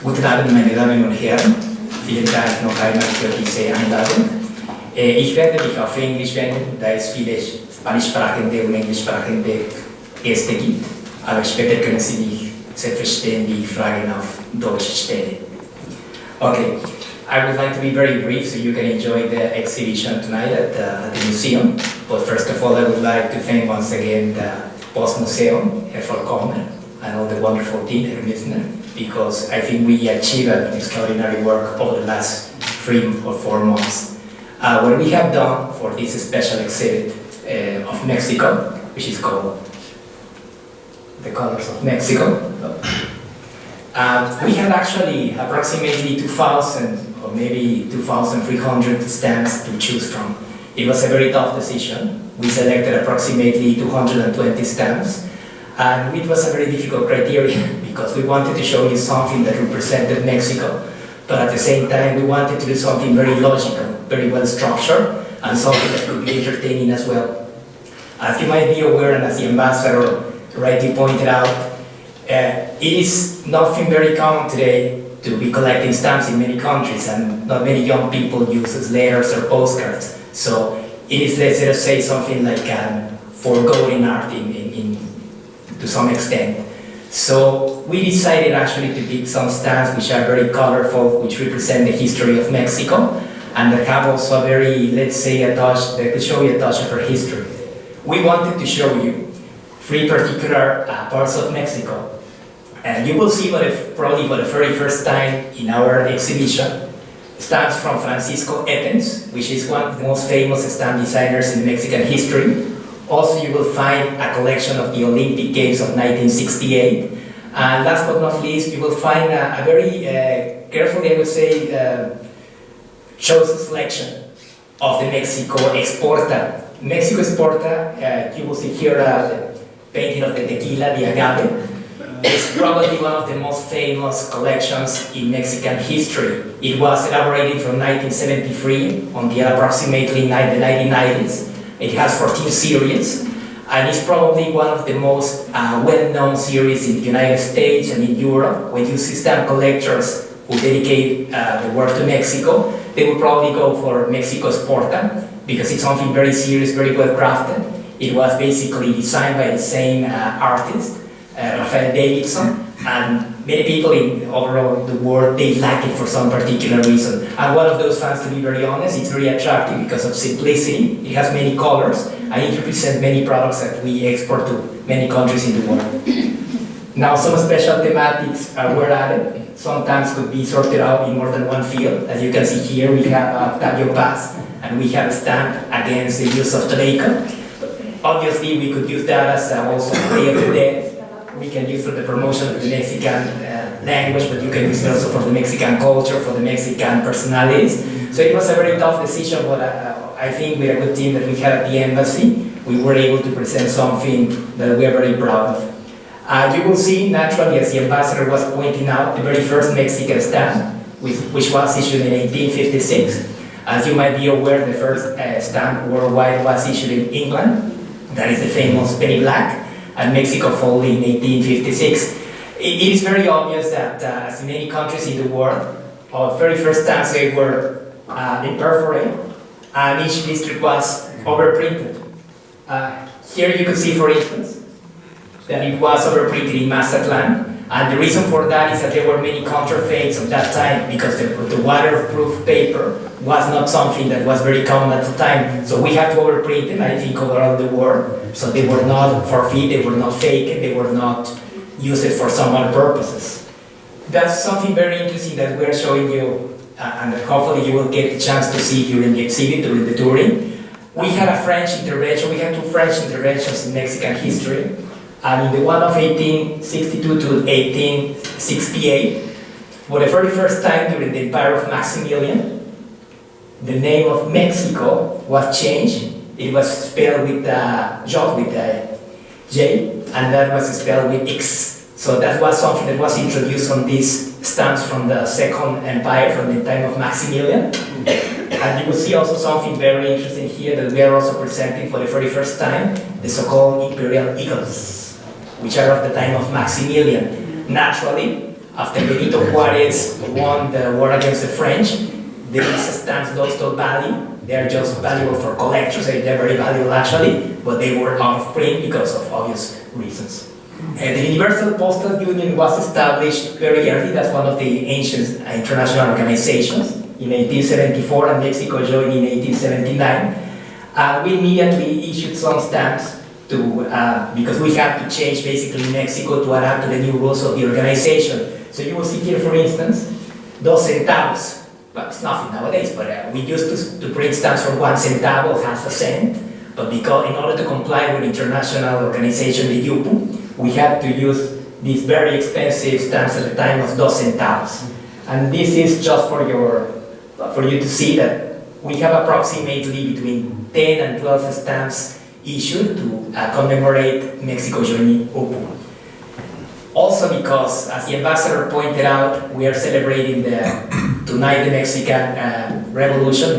Guten Abend, meine Damen und Herren. Vielen Dank noch einmal für diese Einladung. Ich werde mich auf Englisch wenden, da es viele spanischsprachige und englischsprachige Gäste gibt. Aber später können Sie mich selbstverständlich Fragen auf Deutsch stellen. Okay, I would like to be very brief so you can enjoy the exhibition tonight at the museum. But first of all, I would like to thank once again the Postmuseum, Herr Vollkommen, and all the wonderful team, Herr Missner, because I think we achieved an extraordinary work over the last 3 or 4 months. What we have done for this special exhibit of Mexico, which is called The Colors of Mexico, we have actually approximately 2,000 or maybe 2,300 stands to choose from. It was a very tough decision. We selected approximately 220 stands, and it was a very difficult criteria because we wanted to show you something that represented Mexico, but at the same time we wanted to do something very logical, very well structured, and something that could be entertaining as well. As you might be aware, and as the ambassador rightly pointed out, it is nothing very common today to be collecting stamps in many countries, and not many young people use letters or postcards. So it is, let's say, something like forgotten art to some extent. So we decided actually to pick some stamps which are very colorful, which represent the history of Mexico, and that have also a very, let's say, a touch, that could show you a touch of our history. We wanted to show you 3 particular parts of Mexico. And you will see probably for the very first time in our exhibition, stamps from Francisco Eppens, which is one of the most famous stamp designers in Mexican history. Also, you will find a collection of the Olympic Games of 1968. And last but not least, you will find a very carefully, I would say, chosen selection of the Mexico Exporta. Mexico Exporta, you will see here the painting of the tequila, the agave. It's probably one of the most famous collections in Mexican history. It was elaborated from 1973 on the approximately the 1990s. It has 14 series, and it's probably one of the most well-known series in the United States and in Europe. When you see stamp collectors who dedicate the work to Mexico, they will probably go for Mexico Exporta, because it's something very serious, very well crafted. It was basically designed by the same artist, Rafael Davidson, and many people in overall the world, they like it for some particular reason. And one of those fans, to be very honest, it's very attractive because of simplicity. It has many colors, and it represents many products that we export to many countries in the world. Now, some special thematics were added. Sometimes could be sorted out in more than one field. As you can see here, we have Octavio Paz, and we have a stamp against the use of tobacco. Obviously, we could use that as also Day of the Dead. We can use for the promotion of the Mexican language, but you can use it also for the Mexican culture, for the Mexican personalities. So it was a very tough decision, but I think with a good team that we had at the embassy, we were able to present something that we are very proud of. You will see, naturally, as the ambassador was pointing out, the very first Mexican stamp, which was issued in 1856. As you might be aware, the first stamp worldwide was issued in England. That is the famous penny black. And Mexico folded in 1856. It is very obvious that, as in many countries in the world, our very first stamps they were in perforated, and each district was overprinted. Here you can see, for instance, that it was overprinted in Mazatlan, and the reason for that is that there were many counterfeits at that time because the waterproof paper was not something that was very common at the time. So we had to overprint them, I think, all around the world. So they were not forfeit, they were not fake, they were not used for some other purposes. That's something very interesting that we're showing you, and hopefully you will get the chance to see during the exhibit, during the touring. We had a French intervention, we had 2 French interventions in Mexican history. And in the one of 1862 to 1868, for the very first time during the Empire of Maximilian, the name of Mexico was changed. It was spelled with with J, and that was spelled with X. So that was something that was introduced on these stamps from the Second Empire, from the time of Maximilian. And you will see also something very interesting here that we are also presenting for the very first time, the so-called imperial eagles, which are of the time of Maximilian. Naturally, After Benito Juarez won the war against the French, these stamps lost all value. They are just valuable for collectors, they're very valuable actually, but they were out of print because of obvious reasons. The Universal Postal Union was established very early. That's one of the ancient international organizations in 1874, and Mexico joined in 1879. We immediately issued some stamps because we had to change basically Mexico to adapt to the new rules of the organization. So you will see here, for instance, 2 centavos. Well, it's nothing nowadays, but we used to print stamps for 1 centavo, half a cent. But because in order to comply with international organization, the UPU, we had to use these very expensive stamps at the time of 2 centavos. And this is just for you to see that we have approximately between 10 and 12 stamps issued to commemorate Mexico joining UPU. Also because, as the ambassador pointed out, we are celebrating tonight the Mexican Revolution.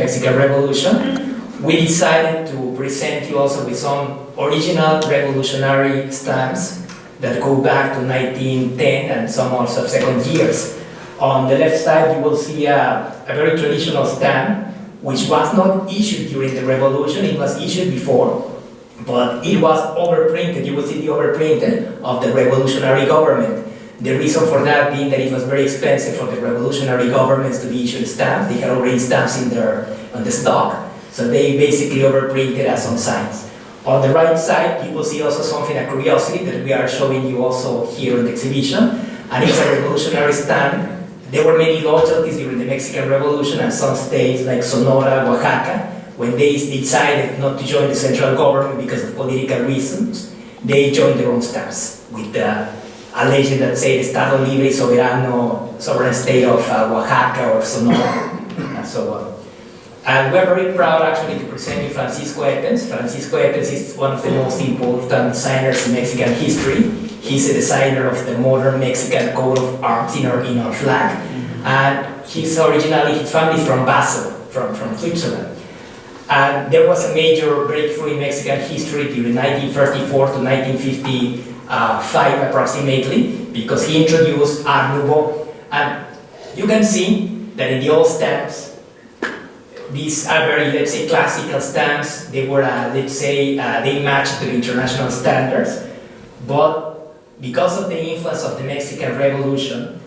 We decided to present you also with some original revolutionary stamps that go back to 1910 and some more subsequent years. On the left side, you will see a very traditional stamp, which was not issued during the revolution. It was issued before, but it was overprinted. You will see the overprinted of the revolutionary government. The reason for that being that it was very expensive for the revolutionary governments to be issued stamps. They had already stamps on the stock, so they basically overprinted as some signs. On the right side, you will see also something, a curiosity that we are showing you also here in the exhibition, and it's a revolutionary stamp. There were many loyalties during the Mexican Revolution, and some states like Sonora, Oaxaca, when they decided not to join the central government because of political reasons, they joined their own stamps with a legend that said Estado Libre y Soberano, sovereign state of Oaxaca or Sonora, and so on. And we're very proud actually to present you Francisco Eppens. Francisco Eppens is one of the most important designers in Mexican history. He's a designer of the modern Mexican coat of arms in our flag. And his family is from Basel, from Switzerland. And there was a major breakthrough in Mexican history during 1934 to 1955 approximately, because he introduced Art Nouveau. And you can see that in the old stamps, these are very, let's say, classical stamps. They were, they matched to the international standards. But because of the influence of the Mexican Revolution,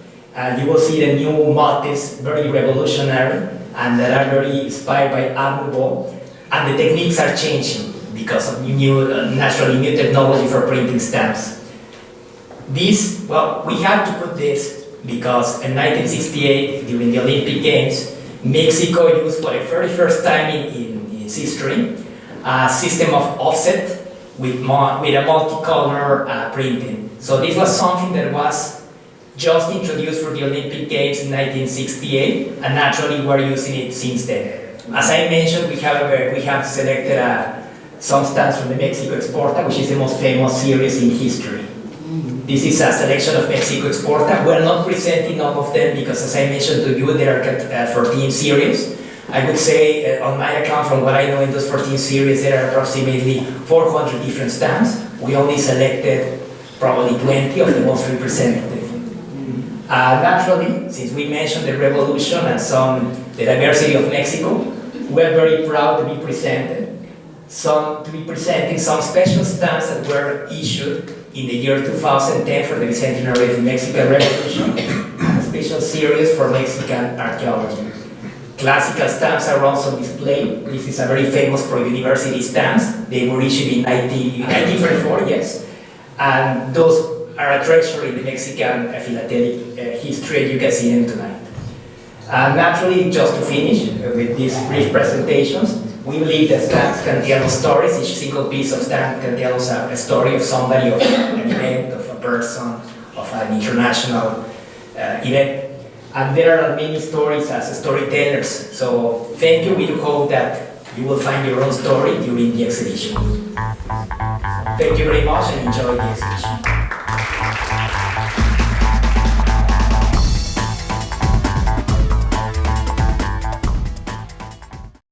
you will see the new motifs, very revolutionary, and that are very inspired by Art Nouveau. And the techniques are changing because of naturally new technology for printing stamps. We had to put this because in 1968, during the Olympic Games, Mexico used for the very first time in its history a system of offset with a multicolor printing. So this was something that was just introduced for the Olympic Games in 1968, and naturally we're using it since then. As I mentioned, we have selected some stamps from the Mexico Exporta, which is the most famous series in history. This is a selection of Mexico Exporta. We're not presenting all of them because, as I mentioned to you, there are 14 series. I would say, on my account, from what I know in those 14 series, there are approximately 400 different stamps. We only selected probably 20 of the most representative. Naturally, since we mentioned the revolution and the diversity of Mexico, we're very proud to be presenting some special stamps that were issued in the year 2010 for the bicentenary of the Mexican Revolution, and a special series for Mexican archaeology. Classical stamps are also displayed. This is a very famous pro-university stamps. They were issued in 1934, yes. And those are a treasure in the Mexican philatelic history, and you can see them tonight. Naturally, just to finish with these brief presentations, we believe that stamps can tell us stories. Each single piece of stamp can tell us a story of somebody, of an event, of a person, of an international event. And there are many stories as storytellers. So thank you. We do hope that you will find your own story during the exhibition. Thank you very much and enjoy the exhibition.